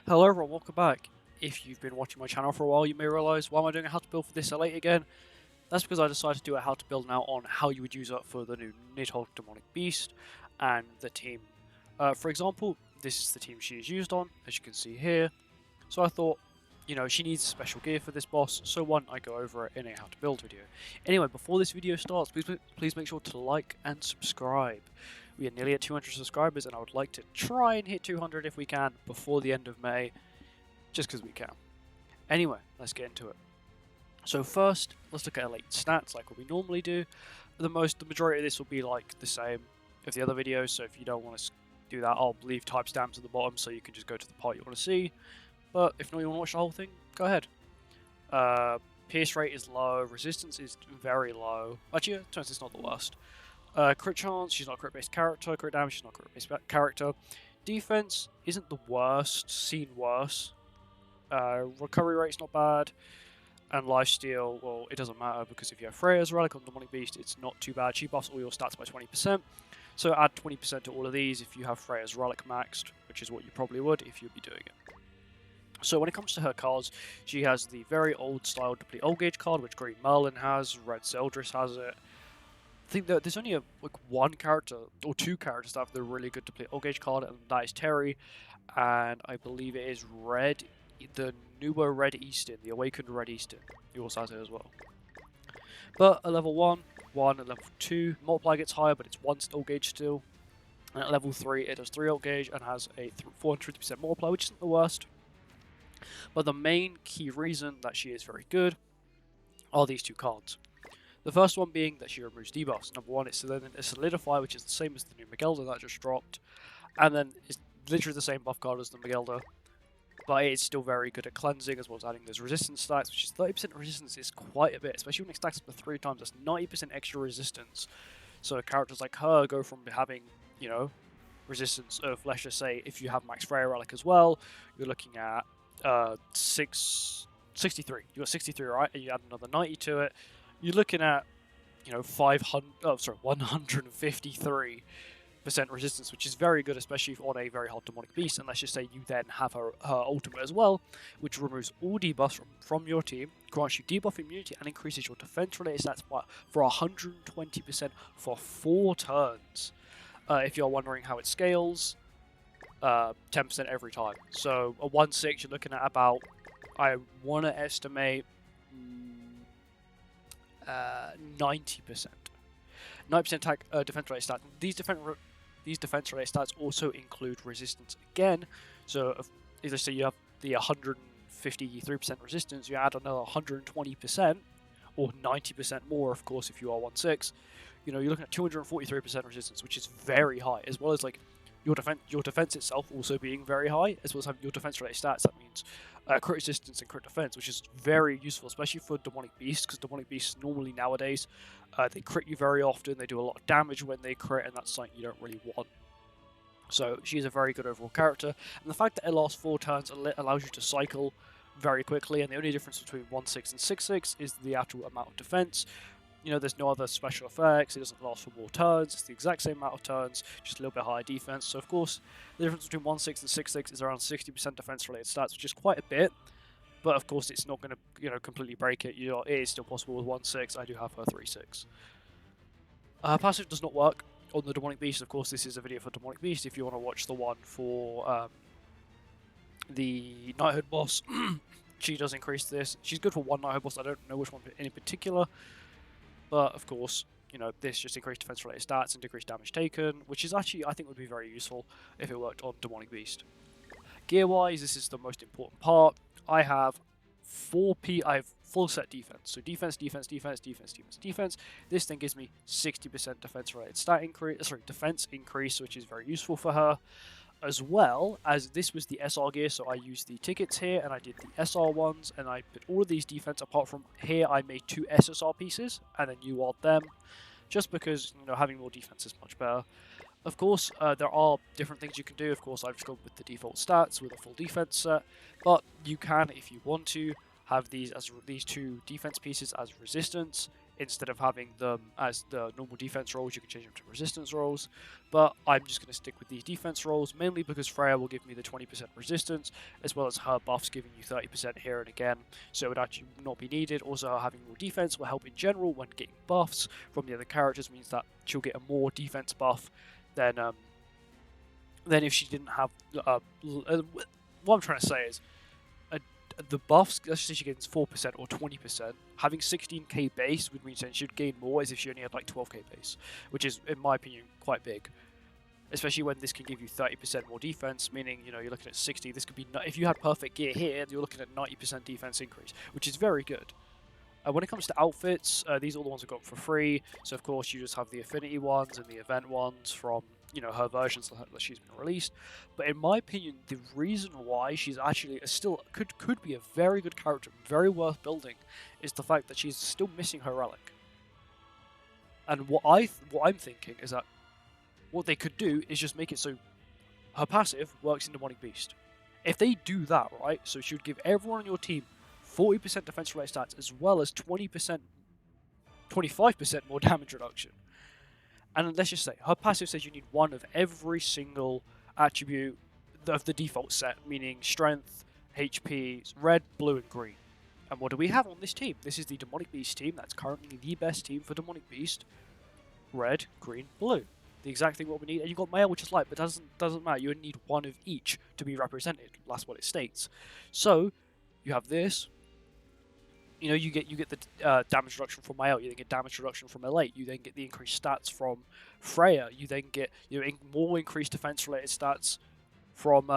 Hello everyone, welcome back. If you've been watching my channel for a while, you may realise, why am I doing a how to build for this Ellatte again? That's because I decided to do a how to build now on how you would use it for the new Nidhoggr Demonic Beast and the team. For example, this is the team she is used on, as you can see here. So I thought, she needs special gear for this boss, so why don't I go over it in a how to build video. Anyway, before this video starts, please make sure to like and subscribe. We are nearly at 200 subscribers, and I would like to try and hit 200 if we can before the end of May, just because we can. Anyway, let's get into it. So first, let's look at Ellatte stats like what we normally do. The majority of this will be like the same as the other videos, so if you don't want to do that, I'll leave timestamps at the bottom so you can just go to the part you want to see. But if not, you want to watch the whole thing, go ahead. Pierce rate is low, resistance is very low. Actually, turns it's not the worst. Crit chance, she's not a crit based character. Crit damage, she's not a crit based character. Defense isn't the worst, seen worse. Recovery rate's not bad. And lifesteal, well, it doesn't matter because if you have Freya's relic on Demonic Beast, it's not too bad. She buffs all your stats by 20%. So add 20% to all of these if you have Freya's relic maxed, which is what you probably would if you'd be doing it. So when it comes to her cards, she has the very old style Deplete Old Gauge card, which Green Merlin has, Red Zeldris has it. I think that there's only one character or two characters that have the really good Deplete Old Gauge card, and that is Terry, and I believe it is Red, the newer Red Easton, the Awakened Red Easton. He also has it as well. But at level 1, at level 2, multiply gets higher, but it's 1 Old Gauge still. And at level 3, it does 3 Old Gauge and has a 450% multiply, which isn't the worst. But the main key reason that she is very good are these two cards. The first one being that she removes debuffs. Number one, it's a Solidify, which is the same as the new Magelda that just dropped. And then it's literally the same buff card as the Magelda. But it's still very good at cleansing, as well as adding those resistance stats, which is 30% resistance is quite a bit, especially when it stacks up to 3 times. That's 90% extra resistance. So characters like her go from having, resistance of, let's just say, if you have Max Freya Relic as well, you're looking at 63. You got 63, right? And you add another 90 to it. You're looking at, 153% resistance, which is very good, especially on a very hard demonic beast. And let's just say you then have her ultimate as well, which removes all debuffs from your team, grants you debuff immunity, and increases your defense-related stats for 120% for 4 turns. If you're wondering how it scales, 10% every time. So a 1/6, you're looking at about, I want to estimate 90%. 90% attack, defense-related stats. These defense-related stats also include resistance again. So if let's say you have the 153% resistance, you add another 120%, or 90% more, of course, if you are 1/6. You're looking at 243% resistance, which is very high, as well as your defense itself also being very high, as well as having your defense-related stats. That means crit resistance and crit defense, which is very useful, especially for Demonic Beasts, because Demonic Beasts normally nowadays, they crit you very often, they do a lot of damage when they crit, and that's something you don't really want. So she's a very good overall character, and the fact that it lasts 4 turns allows you to cycle very quickly, and the only difference between 1/6 and 6/6 is the actual amount of defense. There's no other special effects, it doesn't last for more turns, it's the exact same amount of turns, just a little bit higher defense. So of course, the difference between 1/6 and 6/6 is around 60% defense-related stats, which is quite a bit. But of course, it's not going to, completely break it. It is still possible with 1/6. I do have her 3/6. Passive does not work on the Demonic Beast. Of course, this is a video for Demonic Beast. If you want to watch the one for the Knighthood boss, she does increase this. She's good for one Knighthood boss. I don't know which one in particular. But of course, this just increased defense-related stats and decreased damage taken, which is actually, I think, would be very useful if it worked on Demonic Beast. Gear-wise, this is the most important part. I have I have full set defense. So defense. This thing gives me 60% defense-related defense increase, which is very useful for her. As well as this was the SR gear, so I used the tickets here and I did the SR ones, and I put all of these defense apart from here. I made 2 SSR pieces and then UR'd them, just because having more defense is much better. Of course, there are different things you can do. Of course, I've just gone with the default stats with a full defense set, but you can, if you want to, have these 2 defense pieces as resistance. instead of having them as the normal defense rolls. You can change them to resistance rolls, but I'm just going to stick with these defense rolls, mainly because Freya will give me the 20% resistance, as well as her buffs giving you 30% here and again, so it would actually not be needed. Also, having more defense will help in general when getting buffs from the other characters, means that she'll get a more defense buff than if she didn't have... what I'm trying to say is, the buffs, let's say she gains 4% or 20%, having 16k base would mean she'd gain more as if she only had like 12k base, which is, in my opinion, quite big. Especially when this can give you 30% more defense, meaning, you know, you're looking at 60. This could be, if you had perfect gear here, you're looking at 90% defense increase, which is very good. When it comes to outfits, these are all the ones I got for free. So of course you just have the affinity ones and the event ones from, you know, her versions that she's been released. But in my opinion, the reason why she's actually still could be a very good character, very worth building, is the fact that she's still missing her relic. And what I'm thinking is that what they could do is just make it so her passive works in Demonic Beast. If they do that, right, so she would give everyone on your team 40% defense related stats, as well as 25% more damage reduction. And let's just say, her passive says you need one of every single attribute of the default set, meaning strength, HP, red, blue, and green. And what do we have on this team? This is the Demonic Beast team. That's currently the best team for Demonic Beast. Red, green, blue. The exact thing what we need. And you've got male, which is light, but doesn't matter. You only need one of each to be represented. That's what it states. So, you have this. You know, you get the damage reduction from Mael, you then get damage reduction from Ellatte, you then get the increased stats from Freya, you then get more increased defense related stats from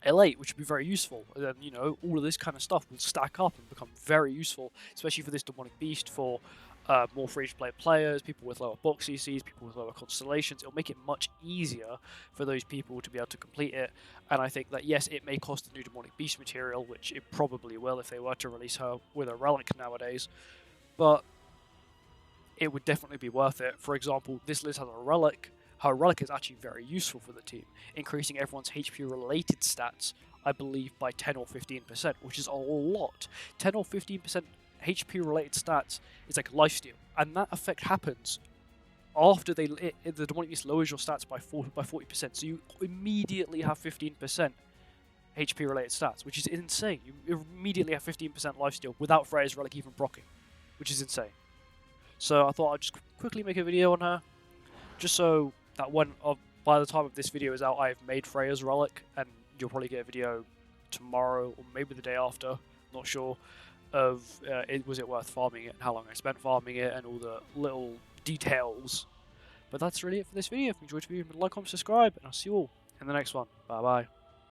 Ellatte, which would be very useful. And then, you know, all of this kind of stuff will stack up and become very useful, especially for this Demonic Beast, for more free-to-play players, people with lower box CCs, people with lower constellations. It'll make it much easier for those people to be able to complete it. And I think that, yes, it may cost the new Demonic Beast material, which it probably will if they were to release her with a relic nowadays, but it would definitely be worth it. For example, this list has a relic. Her relic is actually very useful for the team, increasing everyone's HP-related stats, I believe, by 10 or 15%, which is a lot. 10 or 15% HP-related stats is like lifesteal, and that effect happens after the Demonic Beast lowers your stats by 40%, so you immediately have 15% HP-related stats, which is insane. You immediately have 15% lifesteal without Freya's relic even proccing, which is insane. So I thought I'd just quickly make a video on her, just so that by the time of this video is out, I've made Freya's relic, and you'll probably get a video tomorrow or maybe the day after, not sure, of was it worth farming it and how long I spent farming it and all the little details. But that's really it for this video. If you enjoyed the video, like, comment, subscribe, and I'll see you all in the next one. Bye bye.